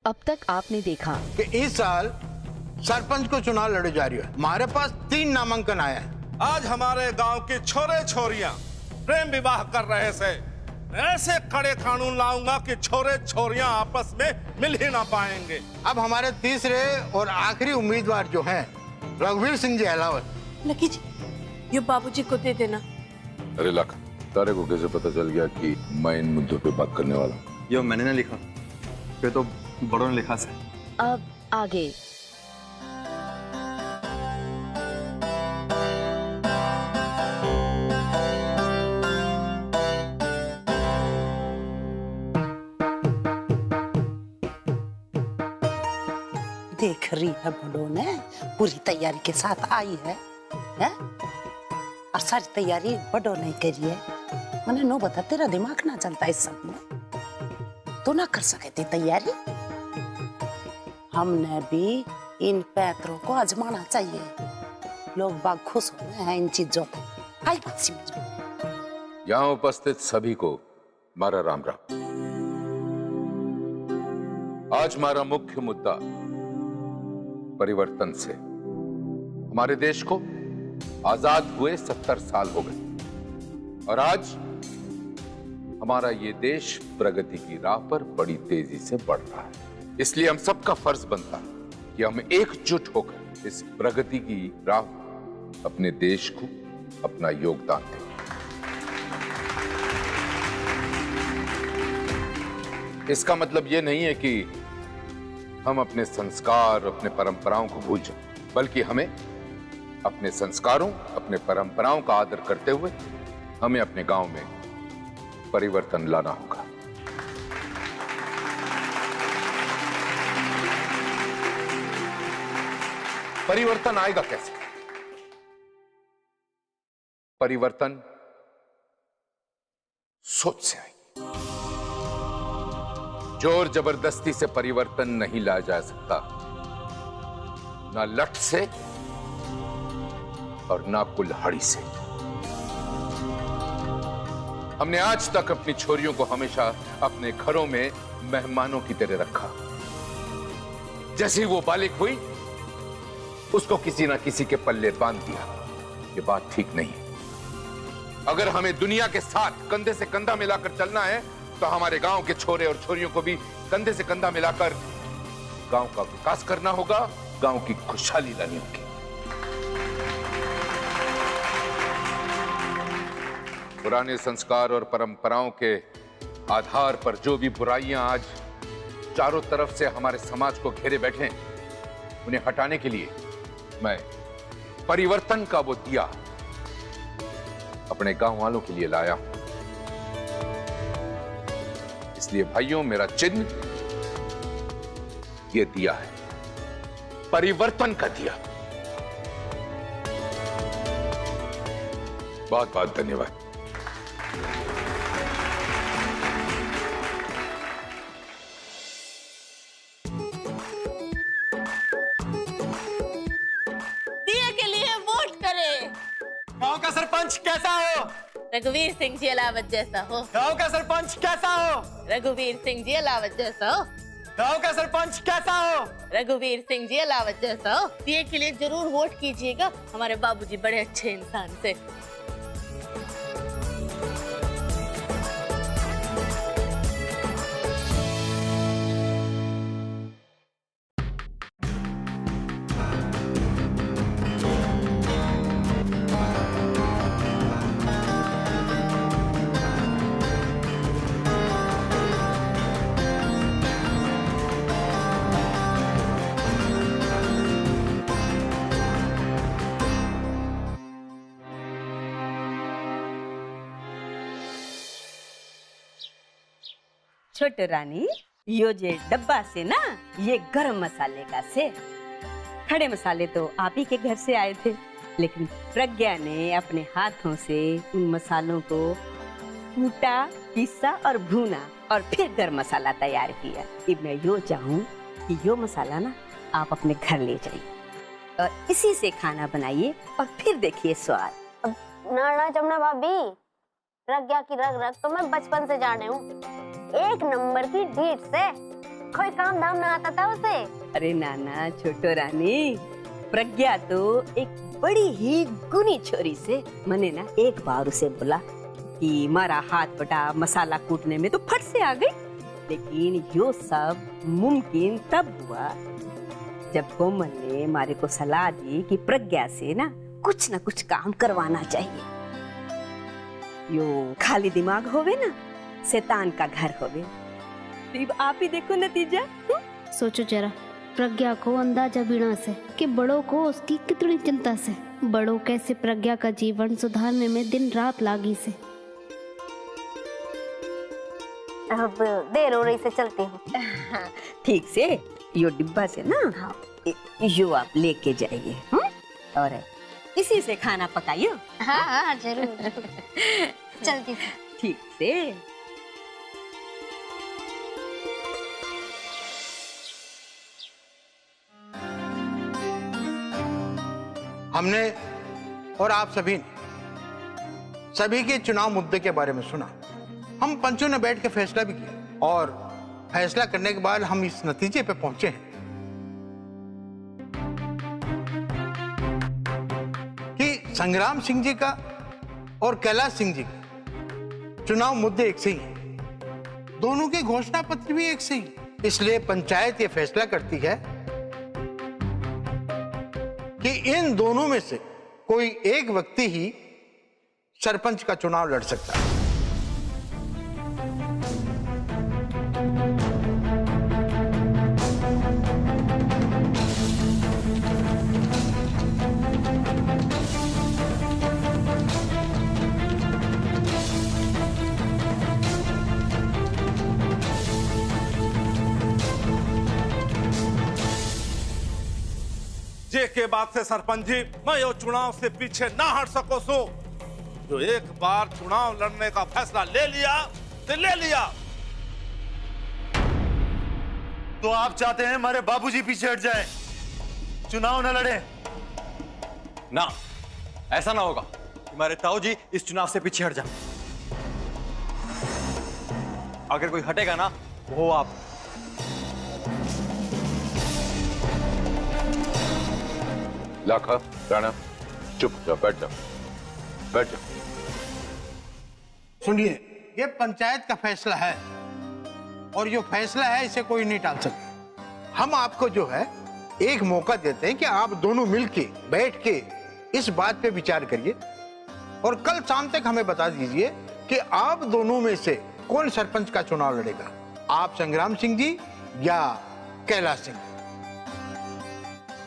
अब तक आपने देखा कि इस साल सरपंच को चुनाव लड़े जा रही है। हमारे पास 3 नामांकन आए हैं। आज हमारे गांव के छोरे छोरियां प्रेम विवाह कर रहे थे। ऐसे कड़े कानून लाऊंगा कि छोरे छोरियां आपस में मिल ही ना पाएंगे। अब हमारे तीसरे और आखिरी उम्मीदवार जो हैं, रघुवीर सिंह जी अहलावत। लकी जी, ये बाबूजी को दे देना। अरे लाख, तारे को कैसे पता चल गया कि मैं इन मुद्दों पे बात करने वाला हूँ? ये मैंने ना लिखा, ये तो बड़ों ने लिखा से। अब आगे देख रही है बड़ों ने पूरी तैयारी के साथ आई है, और सारी तैयारी बड़ों ने करी है। मैंने नो बता, तेरा दिमाग ना चलता इस सब में, तो ना कर सके थी तैयारी। हमने भी इन पैतरों को आजमाना चाहिए। लोग बाग खुश होते हैं इन चीजों पे। आई बात समझ में? यहाँ उपस्थित सभी को हमारा राम राम। आज हमारा मुख्य मुद्दा परिवर्तन से। हमारे देश को आजाद हुए 70 साल हो गए और आज हमारा ये देश प्रगति की राह पर बड़ी तेजी से बढ़ रहा है। इसलिए हम सबका फर्ज बनता है कि हम एकजुट होकर इस प्रगति की राह अपने देश को अपना योगदान दें। इसका मतलब यह नहीं है कि हम अपने संस्कार, अपने परंपराओं को भूल जाएं, बल्कि हमें अपने संस्कारों, अपने परंपराओं का आदर करते हुए हमें अपने गांव में परिवर्तन लाना होगा। परिवर्तन आएगा कैसे? परिवर्तन सोच से आएगा। जोर जबरदस्ती से परिवर्तन नहीं लाया जा सकता, ना लठ से और ना कुल्हाड़ी से। हमने आज तक अपनी छोरियों को हमेशा अपने घरों में मेहमानों की तरह रखा। जैसे ही वो बालिग हुई, उसको किसी ना किसी के पल्ले बांध दिया। ये बात ठीक नहीं है। अगर हमें दुनिया के साथ कंधे से कंधा मिलाकर चलना है, तो हमारे गांव के छोरे और छोरियों को भी कंधे से कंधा मिलाकर गांव का विकास करना होगा, गांव की खुशहाली लानी होगी। पुराने संस्कार और परंपराओं के आधार पर जो भी बुराइयां आज चारों तरफ से हमारे समाज को घेरे बैठे हैं, उन्हें हटाने के लिए मैं परिवर्तन का वो दिया अपने गांव वालों के लिए लाया हूं। इसलिए भाइयों, मेरा चिन्ह ये दिया है, परिवर्तन का दिया। बहुत बहुत धन्यवाद। दिए के लिए वोट करें। गांव का सरपंच कैसा हो? रघुवीर सिंह जी अहलावत जैसा हो। गांव का सरपंच कैसा हो? रघुवीर सिंह जी अहलावत जैसा हो। गांव का सरपंच कैसा हो? रघुवीर सिंह जी अहलावत जैसा हो। दिए के लिए जरूर वोट कीजिएगा। हमारे बाबूजी बड़े अच्छे इंसान थे। छोटे रानी, यो जे डब्बा से ना, ये गरम मसाले का से। खड़े मसाले तो आप ही के घर से आए थे, लेकिन प्रज्ञा ने अपने हाथों से उन मसालों को कूटा, पीसा और भूना और फिर गरम मसाला तैयार किया। अब मैं यो चाहूँ कि यो मसाला ना आप अपने घर ले जाइए और इसी से खाना बनाइए और फिर देखिए स्वाद। ना जमुना भाभी, प्रज्ञा की रग रग तो मैं बचपन से जाने हूँ। एक नंबर की ढीठ से कोई काम धाम ना आता था उसे। अरे नाना छोटो रानी, प्रज्ञा तो एक बड़ी ही गुनी छोरी से मैंने ना एक बार उसे बोला कि मारा हाथ बटा मसाला कूटने में तो फट से आ गई। लेकिन यो सब मुमकिन तब हुआ जब कोमल ने मारे को सलाह दी कि प्रज्ञा से ना कुछ काम करवाना चाहिए। यो खाली दिमाग होवे ना, शैतान का घर होवे। तो आप ही देखो नतीजा। सोचो जरा, प्रज्ञा को अंदाजा बिना से कि बड़ों को उसकी कितनी चिंता से, बड़ों कैसे प्रज्ञा का जीवन सुधारने में दिन रात लागी से। अब देर हो रही से चलती हूँ। ठीक से यो डिब्बा से ना यो आप लेके जाइए और इसी से खाना पकाइयो। हाँ जरूर चलती हूँ। ठीक से। हमने और आप सभी ने सभी के चुनाव मुद्दे के बारे में सुना। हम पंचों ने बैठ के फैसला भी किया और फैसला करने के बाद हम इस नतीजे पे पहुंचे हैं कि संग्राम सिंह जी का और कैलाश सिंह जी का चुनाव मुद्दे एक से ही हैं। दोनों के घोषणा पत्र भी एक से ही। इसलिए पंचायत ये फैसला करती है कि इन दोनों में से कोई एक व्यक्ति ही सरपंच का चुनाव लड़ सकता है। जे के बात से सरपंच जी, मैं यो चुनाव से पीछे ना हट सको सो। जो एक बार चुनाव लड़ने का फैसला ले लिया तो ले लिया। तो आप चाहते हैं हमारे बाबूजी पीछे हट जाए, चुनाव न लड़े? ना, ऐसा ना होगा। हमारे ताऊ जी इस चुनाव से पीछे हट जाए। अगर कोई हटेगा ना वो आप। लाखा, राणा, चुप जाओ, बैठ जाओ, बैठ जाओ। सुनिए, ये पंचायत का फैसला है और जो फैसला है इसे कोई नहीं टाल सकता। हम आपको जो है एक मौका देते हैं कि आप दोनों मिलके बैठ के इस बात पे विचार करिए और कल शाम तक हमें बता दीजिए कि आप दोनों में से कौन सरपंच का चुनाव लड़ेगा, आप संग्राम सिंह जी या कैलाश सिंह।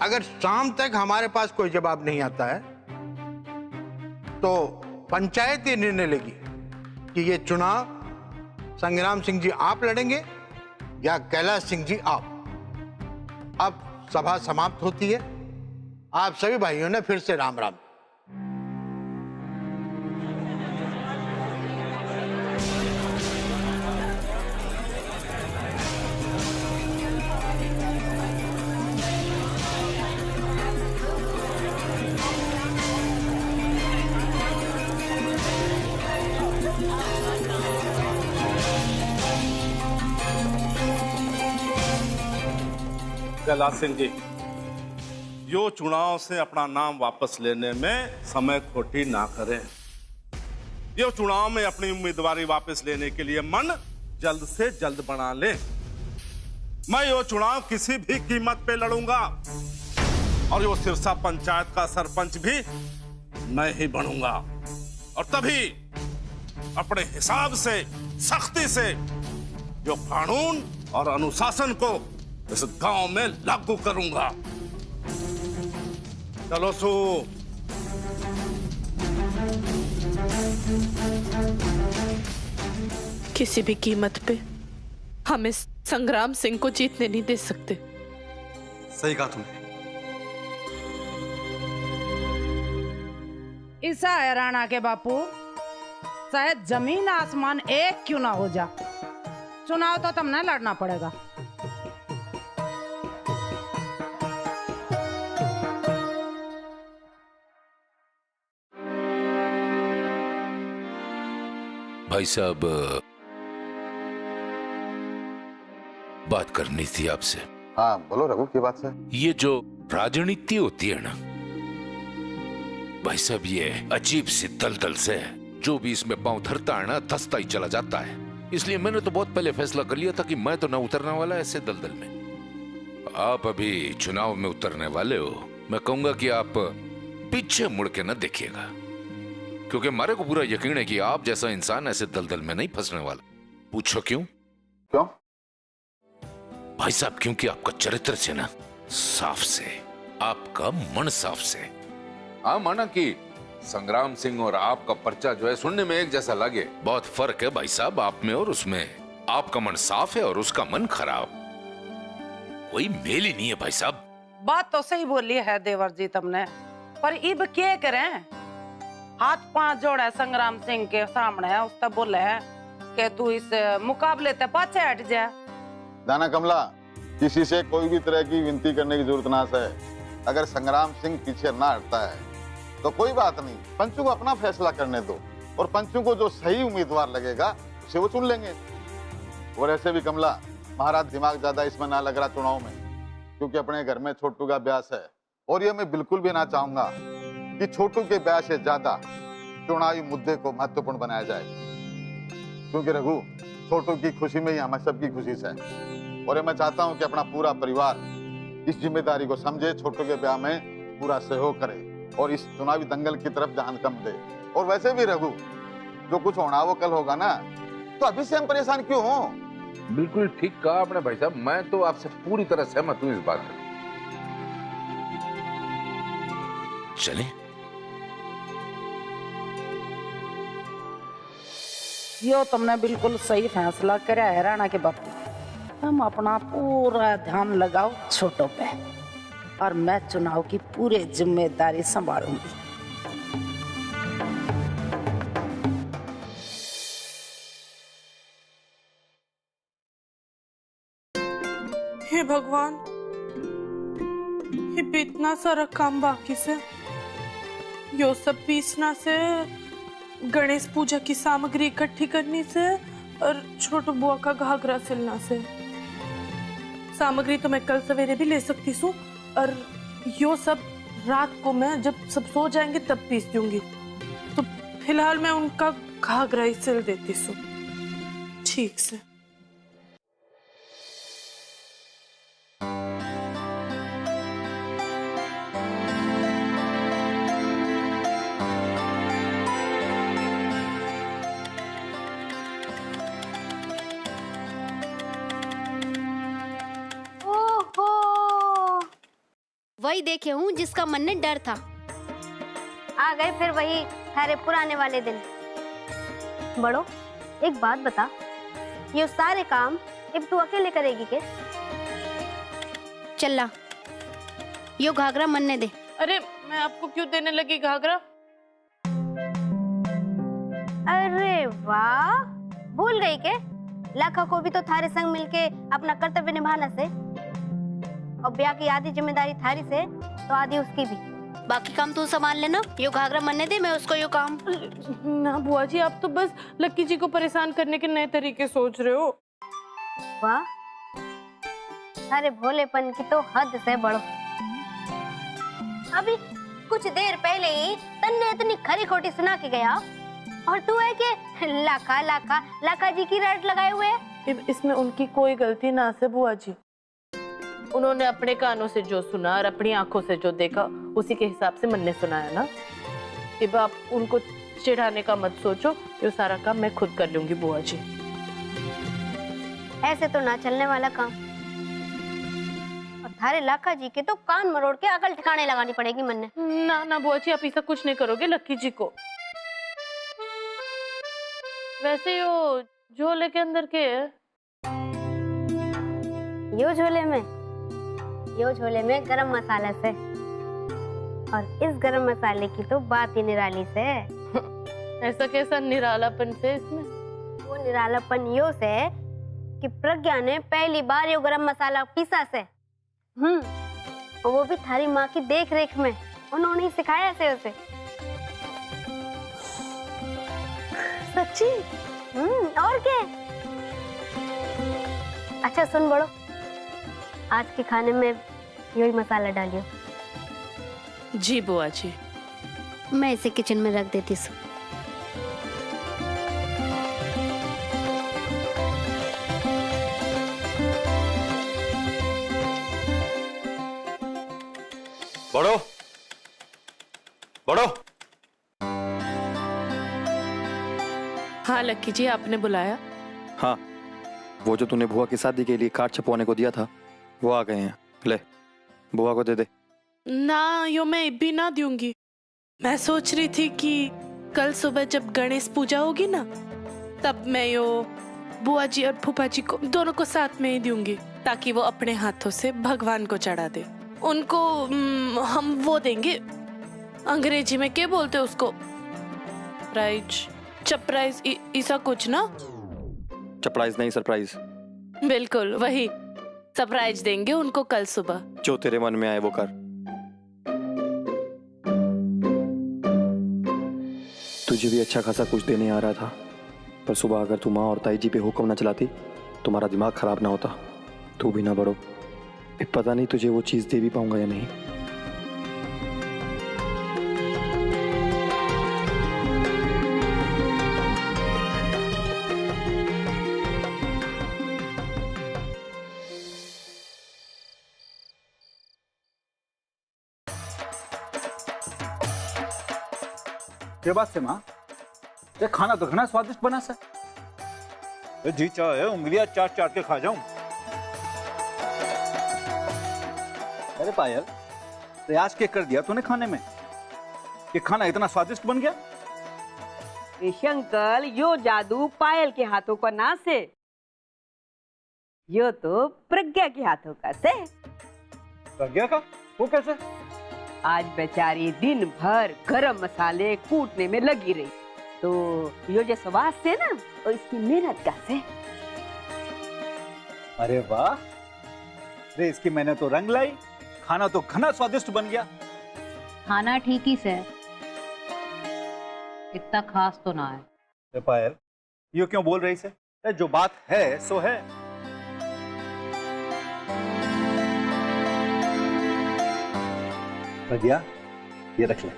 अगर शाम तक हमारे पास कोई जवाब नहीं आता है तो पंचायत ये निर्णय लेगी कि ये चुनाव संग्राम सिंह जी आप लड़ेंगे या कैलाश सिंह जी आप। अब सभा समाप्त होती है। आप सभी भाइयों ने फिर से राम राम। कैलाश सिंह जी, यो चुनाव से अपना नाम वापस लेने में समय खोटी ना करें। यो चुनाव में अपनी उम्मीदवारी वापस लेने के लिए मन जल्द से जल्द बना लें। मैं यो चुनाव किसी भी कीमत पे लड़ूंगा और यो सिरसा पंचायत का सरपंच भी मैं ही बनूंगा और तभी अपने हिसाब से सख्ती से जो कानून और अनुशासन को इस गांव में लागू करूंगा। चलो सो। किसी भी कीमत पे हम इस संग्राम सिंह को जीतने नहीं दे सकते। सही कहा तुमने। ऐसा है राणा के बापू, शायद जमीन आसमान एक क्यों ना हो जा, चुनाव तो तुमने लड़ना पड़ेगा। भाई साहब, बात करनी थी आपसे। हाँ बोलो रघु, की बात है? ये जो राजनीति होती है ना भाई साहब, ये अजीब सी दलदल से है। जो भी इसमें पांव धरता है ना धंसता ही चला जाता है। इसलिए मैंने तो बहुत पहले फैसला कर लिया था कि मैं तो ना उतरने वाला ऐसे दलदल में। आप अभी चुनाव में उतरने वाले हो, मैं कहूंगा कि आप पीछे मुड़ के न देखिएगा, क्योंकि हमारे को पूरा यकीन है कि आप जैसा इंसान ऐसे दलदल में नहीं फंसने वाला। पूछो क्यों? क्यों भाई साहब? क्योंकि आपका चरित्र से ना साफ से, आपका मन साफ से। हाँ माना कि संग्राम सिंह और आपका पर्चा जो है सुनने में एक जैसा लगे, बहुत फर्क है भाई साहब आप में और उसमें। आपका मन साफ है और उसका मन खराब। कोई मेल ही नहीं है भाई साहब। बात तो सही बोली है देवर जी तुमने, पर इब क्या करें? हाथ पांच जोड़े संग्राम सिंह के सामने, उसका बोले कि तू इस मुकाबले ते पाछे हट जा। दाना कमला, किसी से कोई भी तरह की विनती करने की जरूरत ना है। अगर संग्राम सिंह पीछे ना हटता है तो कोई बात नहीं, पंचों को अपना फैसला करने दो और पंचों को जो सही उम्मीदवार लगेगा उसे वो चुन लेंगे। और ऐसे भी कमला, महाराज दिमाग ज्यादा इसमें ना लग रहा चुनाव में, क्योंकि अपने घर में छोटू का ब्याह है। और ये मैं बिल्कुल भी ना चाहूंगा कि छोटू के ब्याह से ज्यादा चुनावी मुद्दे को महत्वपूर्ण बनाया जाए, क्योंकि रघु छोटू की खुशी में ही हम सबकी खुशी है। और मैं चाहता हूं कि अपना पूरा परिवार इस जिम्मेदारी को समझे, छोटू के ब्याह में पूरा सहयोग करे और इस चुनावी दंगल की तरफ ध्यान कम दे। और वैसे भी रघु, जो कुछ होना वो कल होगा ना, तो अभी से हम परेशान क्यों हो? बिल्कुल ठीक कहा आपने भाई साहब, मैं तो आपसे पूरी तरह सहमत हूं इस बात में। चले यो तुमने बिल्कुल सही फैसला करा है राणा के बापू। हम अपना पूरा ध्यान लगाओ छोटों पे, और मैं चुनाव की पूरी जिम्मेदारी संभालूंगी। हे भगवान, ये भी इतना सारा काम बाकी से। यो सब पीसना से, गणेश पूजा की सामग्री इकट्ठी करनी से, और छोटू बुआ का घाघरा सिलना से। सामग्री तो मैं कल सवेरे भी ले सकती हूँ, और यो सब रात को मैं जब सब सो जाएंगे तब पीस दूंगी। तो फिलहाल मैं उनका घाघरा ही सिल देती हूँ ठीक से। वही देखे हूँ जिसका मन में डर था। आ गए फिर वही थारे पुराने वाले दिन। बड़ो, एक बात बता, ये सारे काम अब तू अकेले करेगी के? चल्ला, यो घाघरा मनने दे। अरे मैं आपको क्यों देने लगी घाघरा? अरे वाह, भूल गई के? लाखा को भी तो थारे संग मिलके अपना कर्तव्य निभाना से, और ब्याह की आधी जिम्मेदारी थारी से तो आधी उसकी भी। बाकी काम तू संभाल लेना, यो घाघरा मनने दे, मैं उसको यो काम। ना बुआ जी, आप तो बस लक्की जी को परेशान करने के नए तरीके सोच रहे हो। वाह, थारे भोलेपन की तो हद से बढ़ो। अभी कुछ देर पहले ही तन्ने इतनी खरी खोटी सुना के गया, और तू है कि लाखा लाखा लाखा जी की रट लगाए हुए है। इसमें उनकी कोई गलती ना से बुआ जी। उन्होंने अपने कानों से जो सुना और अपनी आंखों से जो देखा उसी के हिसाब से मन ने सुनाया ना। अब आप उनको चिढ़ाने का मत सोचो, ये सारा काम मैं खुद कर लूंगी बुआ जी। ऐसे तो ना चलने वाला काम। और थारे लाखा जी के तो कान मरोड़ के अकल ठिकाने लगानी पड़ेगी मन ने। ना ना बुआ जी, आप ऐसा कुछ नहीं करोगे लक्की जी को। वैसे यो झोले के अंदर के यो झोले में गरम मसाला से, और इस गरम मसाले की तो बात ही निराली से। ऐसा कैसा निरालापन से इसमें? वो निरालापन यो से कि प्रज्ञा ने पहली बार यो गरम मसाला पीसा से। वो भी थारी माँ की देख रेख में, उन्होंने ही सिखाया से उसे। सच्ची? और क्या? अच्छा सुन बड़ो, आज के खाने में यही मसाला डालियो। जी बुआ जी। मैं इसे किचन में रख देती हूँ। बड़ो, बड़ो। हाँ लक्की जी, आपने बुलाया? हाँ, वो जो तूने बुआ की शादी के लिए कार्ड छपवाने को दिया था वो आ गए हैं। ले, बुआ को दे दे। ना, यो मैं भी ना दूंगी। मैं सोच रही थी कि कल सुबह जब गणेश पूजा होगी ना, तब मैं यो बुआ जी और फूफा जी को दोनों को साथ में ही दूंगी, ताकि वो अपने हाथों से भगवान को चढ़ा दे। उनको हम वो देंगे, अंग्रेजी में क्या बोलते हैं उसको, प्राइज, सरप्राइज, ऐसा कुछ ना। सरप्राइज नहीं, सरप्राइज। बिल्कुल वही, सरप्राइज देंगे उनको कल सुबह। जो तेरे मन में आए वो कर। तुझे भी अच्छा खासा कुछ देने आ रहा था, पर सुबह अगर तू माँ और ताई जी पे हुक्म न चलाती, तुम्हारा दिमाग खराब ना होता। तू भी ना बड़ो, पता नहीं तुझे वो चीज दे भी पाऊंगा या नहीं। क्या बात से माँ, ये खाना तो घना स्वादिष्ट बना सा। जी चाहे उंगलियां चाट चाट के खा जाऊं। अरे पायल, प्रयास क्या कर दिया तूने खाने में, ये खाना इतना स्वादिष्ट बन गया? शंकर, यो जादू पायल के हाथों का ना से, यो तो प्रज्ञा के हाथों का से। प्रज्ञा का? वो कैसे? आज बेचारी दिन भर गरम मसाले कूटने में लगी रही, तो यो जो स्वाद से ना, और इसकी मेहनत का से। अरे वाह, अरे इसकी मैंने तो रंग लाई, खाना तो घना स्वादिष्ट बन गया। खाना ठीक ही से, इतना खास तो ना है। अरे पायल, ये क्यों बोल रही से? जो बात है सो है। प्रज्ञा, ये रख ले।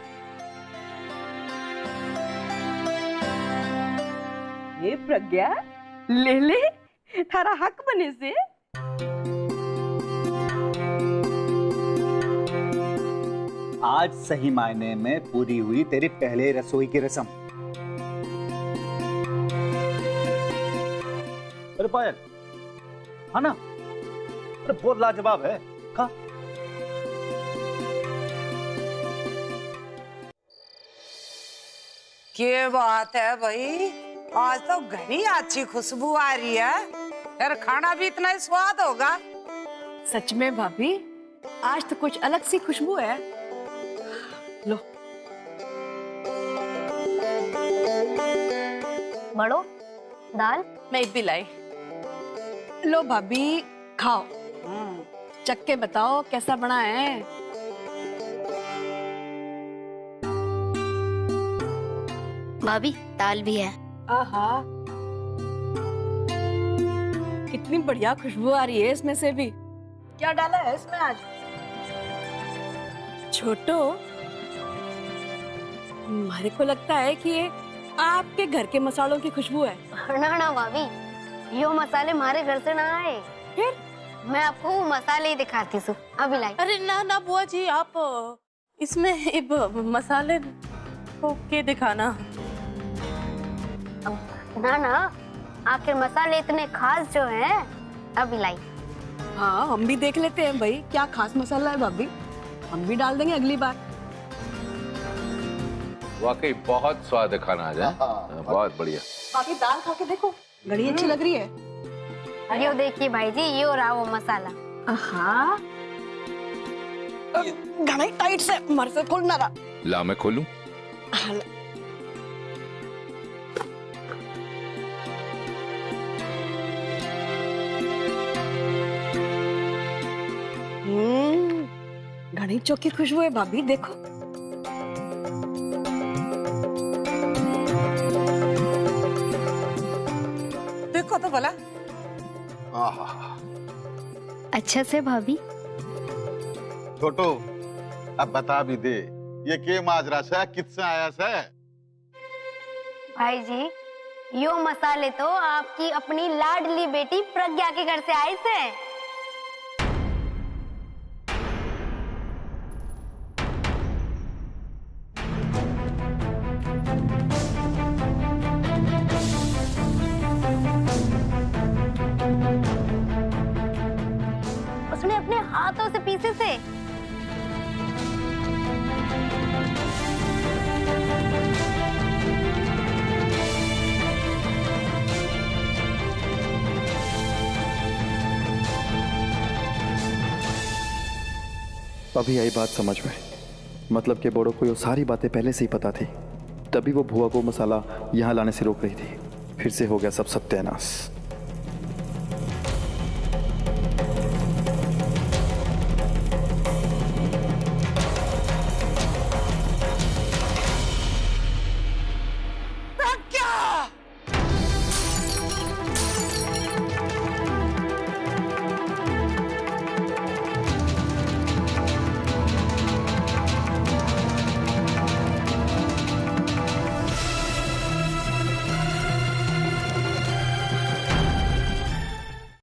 ये प्रज्ञा, ले ले, थारा हक बने से। आज सही मायने में पूरी हुई तेरी पहले रसोई की रस्म। अरे पायल, हाँ ना, अरे बहुत लाजवाब है, खा। क्या बात है भाई, आज तो घनी अच्छी खुशबू आ रही है, यार खाना भी इतना ही स्वाद होगा। सच में भाभी, आज तो कुछ अलग सी खुशबू है। लो बड़ो, दाल मैं भी लाई। लो भाभी, खाओ, चख के बताओ कैसा बना है। भाभी, दाल भी है। आहा, कितनी बढ़िया खुशबू आ रही है इसमें से भी। क्या डाला है इसमें आज? छोटो, हमारे को लगता है कि ये आपके घर के मसालों की खुशबू है। ना ना भाभी, यो मसाले हमारे घर से ना आए। फिर मैं आपको वो मसाले ही दिखाती हूँ, अभी लाई। अरे ना ना बुआ जी, आप इसमें मसाले को के दिखाना। ना ना, आखिर मसाले इतने खास जो हैं, अभी लाई। हाँ, हम भी देख लेते हैं भाई, क्या खास मसाला है भाभी, हम भी डाल देंगे अगली बार। वाकई बहुत स्वाद है खाना आज, है? बहुत बढ़िया। भाभी दाल खा के देखो, बड़ी अच्छी लग रही है। यो देखिए भाई जी, यो रहा वो मसाला। हाँ, घना ही टाइट से मर से खोलना रहा। ला मैं खोलूं? घनी चौकी खुशबू है भाभी, देखो। देखो तो भला। आहा, अच्छा से भाभी। छोटो अब बता भी दे, ये के माजरा से किससे आया से? भाई जी, यो मसाले तो आपकी अपनी लाडली बेटी प्रज्ञा के घर से आए से। उसने अपने हाथों से पीसे से। अभी आई बात समझ में। मतलब कि बड़ों को ये सारी बातें पहले से ही पता थी, तभी वो भुआ को मसाला यहाँ लाने से रोक रही थी। फिर से हो गया सब सत्यानाश।